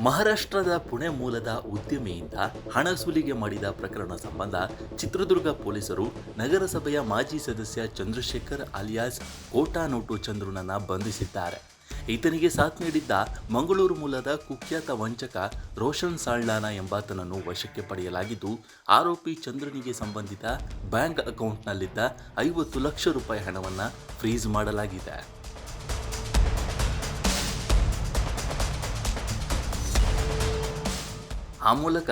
ಮಹಾರಾಷ್ಟ್ರದ ಪುಣೆ ಮೂಲದ ಉದ್ಯಮಿಯಿಂದ ಹಣ ಸುಲಿಗೆ ಮಾಡಿದ ಪ್ರಕರಣ ಸಂಬಂಧ ಚಿತ್ರದುರ್ಗ ಪೊಲೀಸರು ನಗರಸಭೆಯ ಮಾಜಿ ಸದಸ್ಯ ಚಂದ್ರಶೇಖರ್ ಅಲಿಯಾಸ್ ಕೋಟಾ ನೋಟು ಚಂದ್ರನನ್ನ ಬಂಧಿಸಿದ್ದಾರೆ. ಈತನಿಗೆ ಸಾಥ್ ನೀಡಿದ್ದ ಮಂಗಳೂರು ಮೂಲದ ಕುಖ್ಯಾತ ವಂಚಕ ರೋಷನ್ ಸಾಲ್ಡಾನಾ ಎಂಬಾತನನ್ನು ವಶಕ್ಕೆ ಪಡೆಯಲಾಗಿದ್ದು, ಆರೋಪಿ ಚಂದ್ರನಿಗೆ ಸಂಬಂಧಿತ ಬ್ಯಾಂಕ್ ಅಕೌಂಟ್ನಲ್ಲಿದ್ದ 50 ಲಕ್ಷ ರೂಪಾಯಿ ಹಣವನ್ನು ಫ್ರೀಸ್ ಮಾಡಲಾಗಿದೆ. ಆ ಮೂಲಕ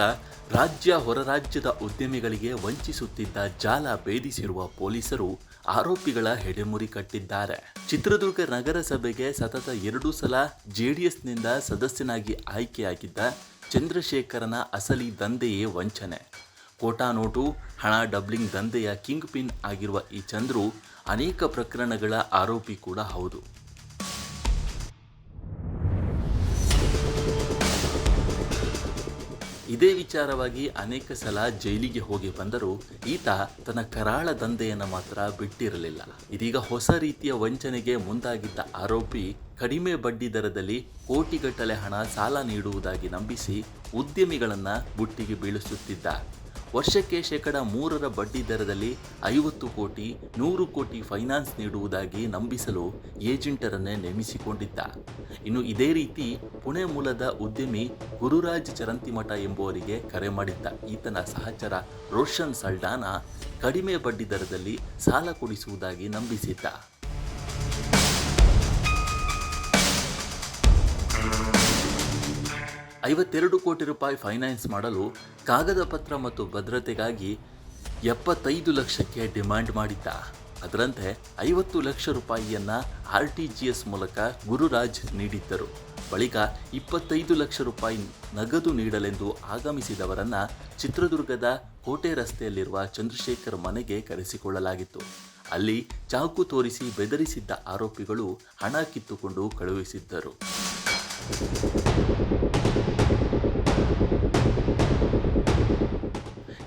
ರಾಜ್ಯ ಹೊರ ರಾಜ್ಯದ ಉದ್ಯಮಿಗಳಿಗೆ ವಂಚಿಸುತ್ತಿದ್ದ ಜಾಲ ಭೇದಿಸಿರುವ ಪೊಲೀಸರು ಆರೋಪಿಗಳ ಹೆಡೆಮುರಿ ಕಟ್ಟಿದ್ದಾರೆ. ಚಿತ್ರದುರ್ಗ ನಗರಸಭೆಗೆ ಸತತ 2 ಸಲ ಜೆಡಿಎಸ್ನಿಂದ ಸದಸ್ಯನಾಗಿ ಆಯ್ಕೆಯಾಗಿದ್ದ ಚಂದ್ರಶೇಖರನ ಅಸಲಿ ದಂಧೆಯೇ ವಂಚನೆ. ಕೋಟಾ ನೋಟು, ಹಣ ಡಬ್ಲಿಂಗ್ ದಂಧೆಯ ಕಿಂಗ್ ಪಿನ್ ಆಗಿರುವ ಈ ಚಂದ್ರು ಅನೇಕ ಪ್ರಕರಣಗಳ ಆರೋಪಿ ಕೂಡ ಹೌದು. ಇದೇ ವಿಚಾರವಾಗಿ ಅನೇಕ ಸಲ ಜೈಲಿಗೆ ಹೋಗಿ ಬಂದರೂ ಈತ ತನ್ನ ಕರಾಳ ದಂಧೆಯನ್ನು ಮಾತ್ರ ಬಿಟ್ಟಿರಲಿಲ್ಲ. ಇದೀಗ ಹೊಸ ರೀತಿಯ ವಂಚನೆಗೆ ಮುಂದಾಗಿದ್ದ ಆರೋಪಿ ಕಡಿಮೆ ಬಡ್ಡಿ ದರದಲ್ಲಿ ಕೋಟಿಗಟ್ಟಲೆ ಹಣ ಸಾಲ ನೀಡುವುದಾಗಿ ನಂಬಿಸಿ ಉದ್ಯಮಿಗಳನ್ನು ಬುಟ್ಟಿಗೆ ಬೀಳಿಸುತ್ತಿದ್ದ. ವರ್ಷಕ್ಕೆ 3% ಬಡ್ಡಿ ದರದಲ್ಲಿ 50 ಕೋಟಿ 100 ಕೋಟಿ ಫೈನಾನ್ಸ್ ನೀಡುವುದಾಗಿ ನಂಬಿಸಲು ಏಜೆಂಟರನ್ನೇ ನೇಮಿಸಿಕೊಂಡಿದ್ದ. ಇನ್ನು ಇದೇ ರೀತಿ ಪುಣೆ ಮೂಲದ ಉದ್ಯಮಿ ಗುರುರಾಜ್ ಚರಂತಿಮಠ ಎಂಬುವರಿಗೆ ಕರೆ ಮಾಡಿದ್ದ ಈತನ ಸಹಚರ ರೋಷನ್ ಸಾಲ್ಡಾನಾ ಕಡಿಮೆ ಬಡ್ಡಿ ದರದಲ್ಲಿ ಸಾಲ ಕೊಡಿಸುವುದಾಗಿ ನಂಬಿಸಿದ್ದ. $52 ಕೋಟಿ ಫೈನಾನ್ಸ್ ಮಾಡಲು ಕಾಗದ ಪತ್ರ ಮತ್ತು ಭದ್ರತೆಗಾಗಿ 75 ಲಕ್ಷಕ್ಕೆ ಡಿಮ್ಯಾಂಡ್ ಮಾಡಿದ್ದ. ಅದರಂತೆ 50 ಲಕ್ಷ ರೂಪಾಯಿಯನ್ನು RTGS ಮೂಲಕ ಗುರುರಾಜ್ ನೀಡಿದ್ದರು. ಬಳಿಕ 25 ಲಕ್ಷ ರೂಪಾಯಿ ನಗದು ನೀಡಲೆಂದು ಆಗಮಿಸಿದವರನ್ನು ಚಿತ್ರದುರ್ಗದ ಕೋಟೆ ರಸ್ತೆಯಲ್ಲಿರುವ ಚಂದ್ರಶೇಖರ್ ಮನೆಗೆ ಕರೆಸಿಕೊಳ್ಳಲಾಗಿತ್ತು. ಅಲ್ಲಿ ಚಾಕು ತೋರಿಸಿ ಬೆದರಿಸಿದ್ದ ಆರೋಪಿಗಳು ಹಣ ಕಿತ್ತುಕೊಂಡು ಕಳುಹಿಸಿದ್ದರು.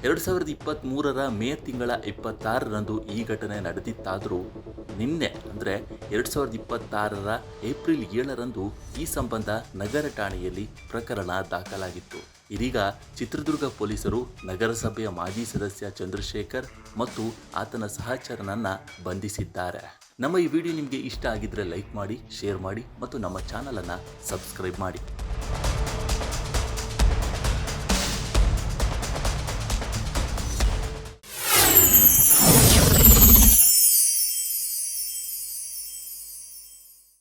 2023ರ ಮೇ ತಿಂಗಳ 26ರಂದು ಈ ಘಟನೆ ನಡೆದಿತ್ತಾದರೂ ನಿನ್ನೆ ಅಂದರೆ 2026ರ ಏಪ್ರಿಲ್ 7ರಂದು ಈ ಸಂಬಂಧ ನಗರ ಠಾಣೆಯಲ್ಲಿ ಪ್ರಕರಣ ದಾಖಲಾಗಿತ್ತು. ಇದೀಗ ಚಿತ್ರದುರ್ಗ ಪೊಲೀಸರು ನಗರಸಭೆಯ ಮಾಜಿ ಸದಸ್ಯ ಚಂದ್ರಶೇಖರ್ ಮತ್ತು ಆತನ ಸಹಚರನನ್ನು ಬಂಧಿಸಿದ್ದಾರೆ. ನಮ್ಮ ಈ ವಿಡಿಯೋ ನಿಮಗೆ ಇಷ್ಟ ಆಗಿದ್ದರೆ ಲೈಕ್ ಮಾಡಿ, ಶೇರ್ ಮಾಡಿ ಮತ್ತು ನಮ್ಮ ಚಾನಲನ್ನು ಸಬ್ಸ್ಕ್ರೈಬ್ ಮಾಡಿ.